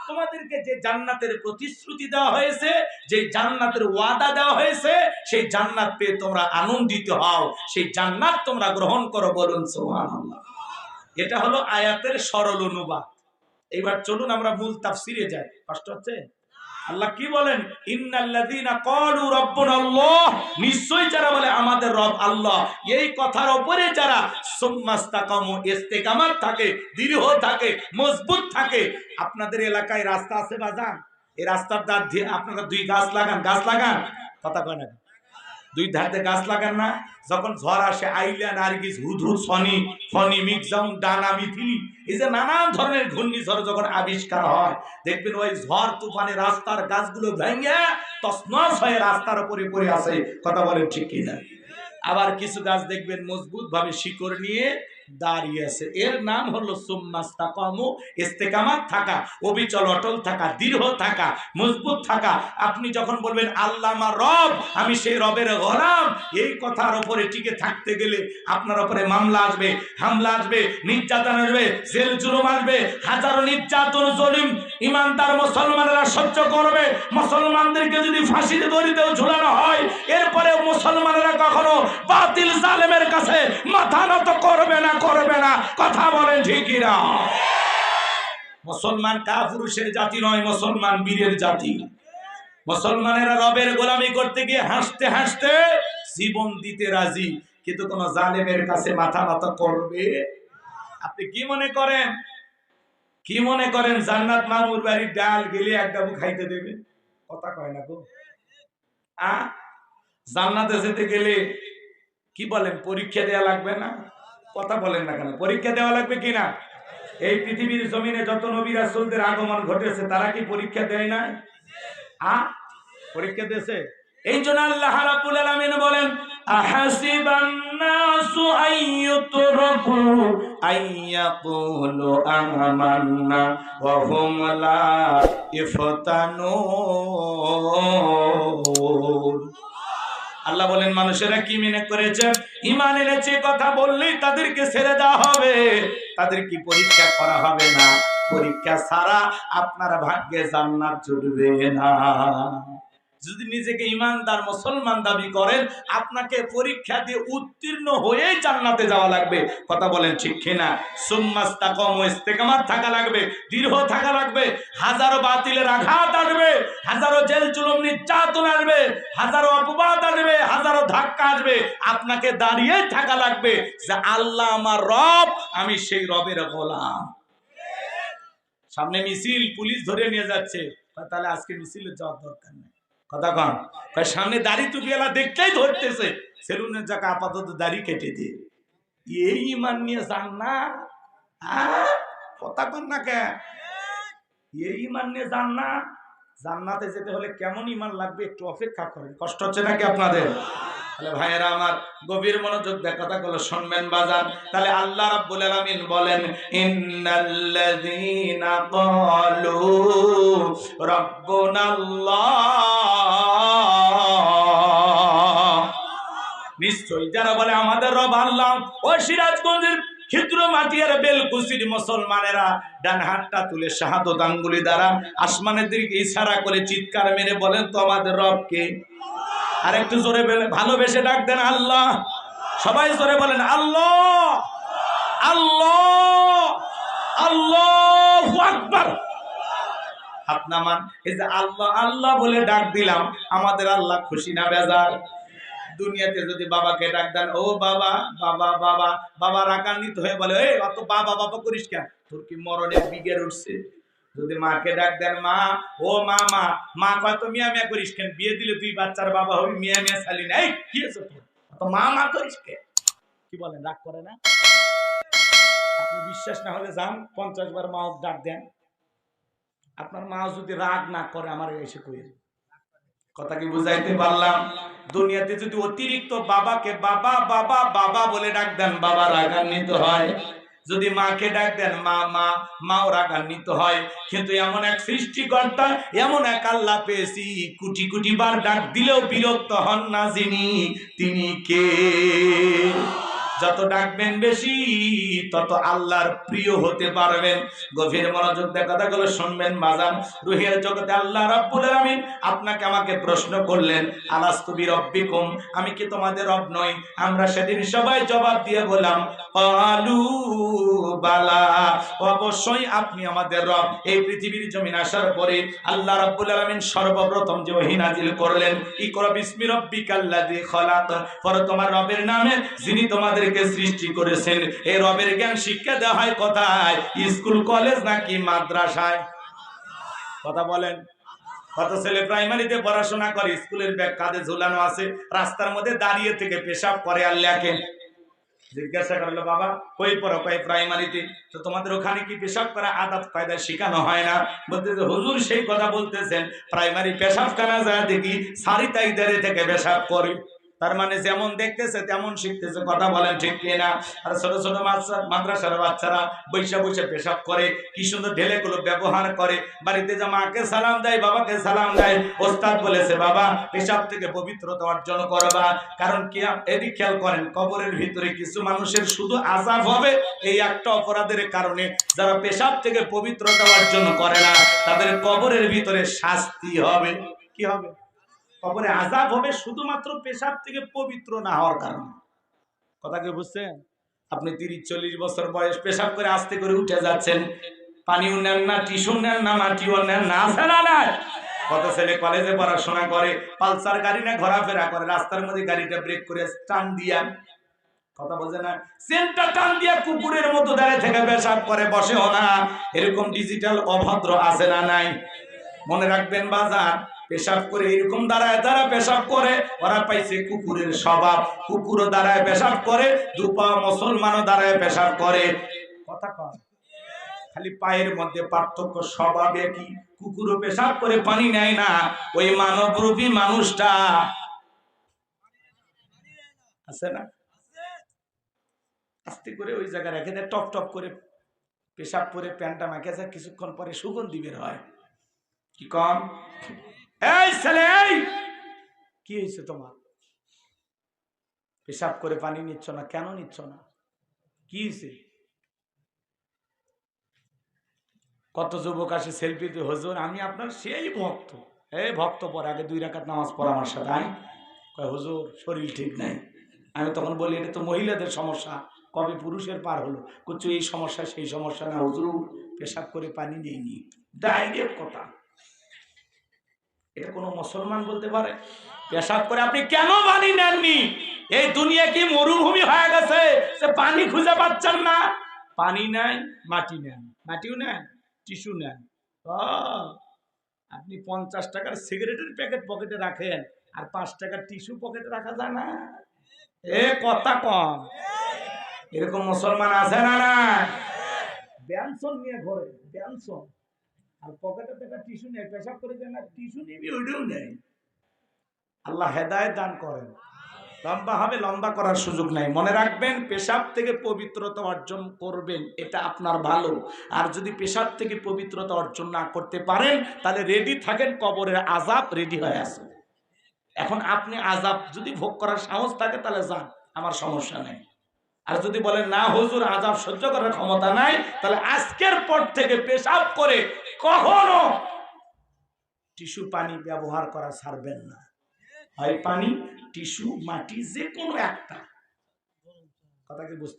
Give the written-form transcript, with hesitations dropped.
তোমাদেরকে যে জান্নাতের প্রতিশ্রুতি দেওয়া হয়েছে, যে জান্নাতের ওয়াদা দেওয়া হয়েছে, সেই জান্নাত পেয়ে তোমরা আনন্দিত হও, সেই জান্নাত তোমরা গ্রহণ করো, বলুন সুবহানাল্লাহ। এটা হলো আয়াতের সরল অনুবাদ। এবার চলুন আমরা মূল তাফসিরে যাই। কষ্ট হচ্ছে? আল্লাহ কি বলেন? ইন্নাল্লাযীনা ক্বালু রাব্বুনাল্লাহ, নিশ্চয়ই যারা বলে আমাদের রব আল্লাহ, এই কথার উপরে যারা সুম্মাস্তাকামু, ইস্তেকামাত থাকে, দৃঢ় থাকে, মজবুত থাকে। আপনাদের এলাকায় রাস্তা আছে বাজান, এই রাস্তার ধার দিয়ে আপনারা দুই গাছ লাগান, গাছ লাগান, কথা কয় না, দুই ধারে গাছ লাগান না? যখন ঝড় আসে, আইলা, নার্গিস, হুদহুদ, ফনি, ফনি, মিগজাউন, ডানা, মিথিলি, এই যে নানান ধরনের ঘূর্ণিঝড় যখন আবিষ্কার হয়, দেখবেন ওই ঝড় তুফানে রাস্তার গাছগুলো ভেঙে তছনছ হয়ে রাস্তার উপরে পড়ে আছে, কথা বলেন ঠিক কিনা? আবার কিছু গাছ দেখবেন মজবুত ভাবে শিকড় নিয়ে দাঁড়িয়ে আছে, এর নাম হলো সুম্মাস্তাকামু, ইস্তেকামাত থাকা, অবিচল অটল থাকা, দৃঢ় থাকা, মজবুত থাকা। আপনি যখন বলবেন আল্লাহ আমার রব, আমি সেই রবের গোলাম, এই কথার উপরে টিকে থাকতে গেলে আপনার উপরে মামলা আসবে, হামলা আসবে, নির্যাতন আসবে, জেল জুলুম আসবে, হাজারো নির্যাতন জুলুম ইমানদার মুসলমানেরা সহ্য করবে। মুসলমানদেরকে যদি ফাঁসিতে দড়িতেও ঝুলানো হয়, এরপরে মুসলমানেরা কখনো বাতিল জালেমের কাছে মাথা নত করবে না, করবে না, কথা বলেন ঠিকই না? মুসলমান কাপুরুষের জাতি নয়, মুসলমান বীরের জাতি। মুসলমানেরা রবের গোলামি করতে গিয়ে হাসতে হাসতে জীবন দিতে রাজি, কিন্তু কোন জালেমের কাছে মাথা নত করবে? আপনি কি মনে করেন, কি মনে করেন জান্নাত মামুর বাড়ির ডাল গেলে এক ডাবু খাইতে দেবে? কথা কয় না গো। জান্নাতে যেতে গেলে কি বলেন, পরীক্ষা দেওয়া লাগবে না? কথা বলেন না কেন? পরীক্ষা দেওয়া লাগবে কিনা? এই পৃথিবীর জমিনে যত নবী রাসূলদের আগমন ঘটেছে, তারা কি পরীক্ষা দেয় না? পরীক্ষা দিয়েছে। এই জন্য আল্লাহ রাব্বুল আলামিন বলেন, আহাসিবান নাসু আইয়ুতরাকু আইয়াকুলু আমান্না ওয়া হুম লা ইফতানুন। আল্লাহ বলেন, মানুষেরা কি মনে করেছে ঈমান এনেছে কথা বললেই তাদেরকে ছেড়ে দেওয়া হবে, তাদের কি পরীক্ষা করা হবে না? পরীক্ষা ছাড়া আপনার ভাগ্যে জান্নাত জুটবে না। যদি নিজেকে ঈমানদার মুসলমান দাবি করেন, আপনাকে পরীক্ষা দিয়ে উত্তীর্ণ হয়েই জান্নাতে যাওয়া লাগবে, কথা বলেন ঠিক কিনা? সুম্মাস্তাকামু, ইস্তেকামাত থাকা লাগবে, দৃঢ় থাকা লাগবে। হাজারো বাতিলের আঘাত আসবে, হাজারো জেল জুলুম নির্যাতন আসবে, হাজারো অপবাদ আসবে, হাজারো ধাক্কা আসবে, আপনাকে দাঁড়িয়ে থাকা লাগবে যে আল্লাহ আমার রব, আমি সেই রবের গোলাম। সামনে মিছিল, পুলিশ ধরে নিয়ে যাচ্ছে, তাহলে আজকে মিছিলে যাওয়ার দরকার নেই, কথা কন। সামনে দাড়ি টুপিওয়ালা দেখতেই ধরতেছে, সেলুনের জায়গা আপাতত দাড়ি কেটে দিয়ে, এই ঈমান নিয়ে যান না, কথা কন না কে? এই ঈমান নিয়ে যান না। জান্নাতে যেতে হলে কেমন ঈমান লাগবে একটু অপেক্ষা করেন। কষ্ট হচ্ছে নাকি আপনাদের? তাহলে ভাইয়েরা আমার, গভীর মনোযোগ দিয়ে কথাগুলো শুনবেন বাজান। তাহলে আল্লাহ রাব্বুল আলামিন বলেন, ইন্নাল্লাযীনা ক্বালু রাব্বুনাল্লাহ, নিশ্চয়ই যারা বলে আমাদের রব আল্লাহ। ও সিরাজগঞ্জের ক্ষুদ্র মাটিয়ার বেলকুচির মুসলমানেরা ডান হাতটা তুলে শাহাদত আঙ্গুলি দ্বারা আসমানের দিকে ইশারা করে চিৎকার মেরে বলেন তো আমাদের রব কে? আর একটু জোরে ভালোবেসে ডাক দেন আল্লাহ। সবাই জোরে বলেন আল্লাহ, আল্লাহ, আল্লাহু আকবার। হাত নামান। এই যে আল্লাহ আল্লাহ বলে ডাক দিলাম, আমাদের আল্লাহ খুশি না বেজার? দুনিয়াতে যদি বাবাকে ডাক দেন, ও বাবা, বাবা, বাবা, বাবা রাগান্বিত হয়ে বলে, এই অত বাবা বাবা করিস কেন, তোর কি মরণের বিগের উঠছে? যদি মাকে ডাক দেন, মা, ও মা, মা, মা কয় তো মিয়া মিয়া করিস কেন, বিয়ে দিলে তুই বাচ্চার বাবা হবি, মিয়া মিয়া চালি না, এই কি হয়েছে তোর, তো মা মা করিস কেন? কি বলেন, রাগ করে না? আপনি বিশ্বাস না হলে যান 50 বার মা ডাক দেন, আপনার মা যদি রাগ না করে আমার এসে কই, কথা কি বুঝাইতে পারলাম? দুনিয়াতে যদি অতিরিক্ত বাবাকে বাবা বাবা বাবা বলে ডাক দেন, বাবা রাগান্বিত হয়। যদি মাকে ডাক দেন মা, মা, মাও রাগান্বিত হয়। কিন্তু এমন এক সৃষ্টিকর্তা, এমন এক আল্লাহ পেয়েছি, কোটি কোটি বার ডাক দিলেও বিরক্ত হন না যিনি, তিনি কে? যত ডাকবেন বেশি তত আল্লাহর প্রিয় হতে পারবেন। গভীর মনোযোগ দিয়ে কথাগুলো শুনবেন বাজান। রুহের জগতে আল্লাহ রাব্বুল আলামিন আপনাকে আমাকে প্রশ্ন করলেন, আলাস্তু বিরব্বিকুম, আমি কি তোমাদের রব নই? আমরা সেদিন সবাই জবাব দিয়ে বললাম ক্বালু বালা, অবশ্যই আপনি আমাদের রব। এই পৃথিবীর জমিন আসার পরে আল্লাহ রাব্বুল আলামিন সর্বপ্রথম যে ওহী নাজিল করলেন, ইকরা বিসমি রাব্বিকাল্লাযী খালাক, পরে তোমার রবের নামে যিনি তোমাদেরকে সৃষ্টি করেছেন। এই রবের জ্ঞান শিক্ষা দেওয়া হয় কোথায়? স্কুল কলেজ নাকি মাদ্রাসায়? কথা বলেন। কত ছেলে প্রাইমারিতে পড়াশোনা করে, স্কুলের ব্যাগ কাঁধে ঝুলানো আছে, রাস্তার মধ্যে দাঁড়িয়ে থেকে পেশাব করে আর লেখে। জিজ্ঞাসা করলো, বাবা কই পড়ো? কয় প্রাইমারিতে। তো তোমাদের ওখানে কি পেশাব করা আদব কায়দা শেখানো হয় না? বলতে হুজুর সেই কথা বলতেছেন, প্রাইমারি পেশাবখানা যায় দেখি সারি তাইদারে থেকে পেশাব করে। তার মানে যেমন দেখতেছে তেমন শিখতেছে। কথা বলেন ঠিক কিনা? আর ছোট ছোট মাদ্রাসার বাচ্চারা বৈশা বৈশা পেশাব করে, কি সুন্দর ঢেলে গুলো ব্যবহার করে। বাড়িতে যা মাকে সালাম দেয়, বাবাকে সালাম দেয়। ওস্তাদ বলেছে বাবা পেশাব থেকে পবিত্রতা অর্জন করবা। কারণ কি, এদিক খেয়াল করেন, কবরের ভিতরে কিছু মানুষের শুধু আযাব হবে এই একটা অপরাধের কারণে। যারা পেশাব থেকে পবিত্রতা অর্জন করে না, তাদের কবরের ভিতরে শাস্তি হবে। কি হবে? কবরে আযাব হবে শুধুমাত্র পেশাব থেকে পবিত্র না হওয়ার কারণে। কথা কি বুঝছেন? আপনি 30-40 বছর বয়স, পেশাব করে আস্তে করে উঠে যাচ্ছেন, পানিও নেন না, টিস্যু নেন না, মাটিও নেন না, আছে না নাই? কত ছেলে কলেজে পড়াশোনা করে, পালসার গাড়ি না ঘোরাফেরা করে, রাস্তার মধ্যে গাড়িটা ব্রেক করে টান দিয়া, কথা বোঝে না, সেন্টা টান দিয়া কুকুরের মতো দাঁড়িয়ে থেকে পেশাব করে, বসেও না। এরকম ডিজিটাল অভদ্র আছে না নাই? মনে রাখবেন বাজার, পেশাব করে এরকম দাঁড়ায় তারা পেশাব করে, ওরা পাইছে কুকুরের স্বভাব। কুকুরও দাঁড়ায় পেশাব করে, দুপা মুসলমানও দাঁড়ায় পেশাব করে। কথা কম, খালি পায়ের মধ্যে পার্থক্য, স্বভাব একই। কুকুরও পেশাব করে পানি নেয় না, ওই মানবরূপী মানুষটা আছে না, আস্তে করে ওই জায়গায় রেখে দেয়, টপ টপ করে পেশাব করে প্যান্টটা মাখে যায়, কিছুক্ষণ পরে সুগন্ধি বের হয়। কি কম? এই ছেলে, এই কি হয়েছে তোমার? পেশাব করে পানি নিচ্ছ না কেন? নিচ্ছ না কি হয়েছে? কত যুবক আসে সেলফিতে, হুজুর আমি আপনার সেই ভক্ত। এই ভক্ত পর আগে 2 রাকাত নামাজ পড়া আমার সাথে। আমি কয় হুজুর শরীর ঠিক নাই। আমি তখন বলি এটা তো মহিলাদের সমস্যা, কবে পুরুষের পার হলো? কুচু এই সমস্যা সেই সমস্যা না হুজুর, পেশাব করে পানি নেইনি। ডাইরেক্ট কথা। এটা কোনো মুসলমান বলতে পারে? পেশাব করে আপনি কেন পানি নেননি? এই দুনিয়া কি মরুভূমি হয়ে গেছে যে পানি খুঁজে পাচ্ছেন না? পানি নাই, মাটি নেন, মাটিও নেন, টিস্যু নেন। আপনি 50 টাকার সিগারেটের প্যাকেট পকেটে রাখেন, আর 5 টাকার টিস্যু পকেটে রাখা যায় না? এ কথা কম। এরকম মুসলমান আছে না? না, ব্যানসন নিয়ে ঘরে, ব্যানসন, আর পকেটে একটা টিস্যু নেই, পেশাব করে দেন না, টিস্যু নিবি ওইটাও নেই। আল্লাহ হেদায়েত দান করেন। লম্বা হবে, লম্বা করার সুযোগ নাই। মনে রাখবেন, পেশাব থেকে পবিত্রতা অর্জন করবেন, এটা আপনার ভালো। আর যদি পেশাব থেকে পবিত্রতা অর্জন না করতে পারেন, তাহলে রেডি থাকেন, কবরের আযাব রেডি হয়ে আছে। এখন আপনি আযাব যদি ভোগ করার সাহস থাকে তাহলে যান, আমার সমস্যা নেই। আর যদি বলেন না হুজুর আযাব সহ্য করার ক্ষমতা নাই, তাহলে আজকের পর থেকে পেশাব করে কখনো টিস্যু পানি ব্যবহার করা ছাড়বেন না। হয় পানি, টিস্যু, মাটি, যে কোনো একটা। কথা কি বুঝতে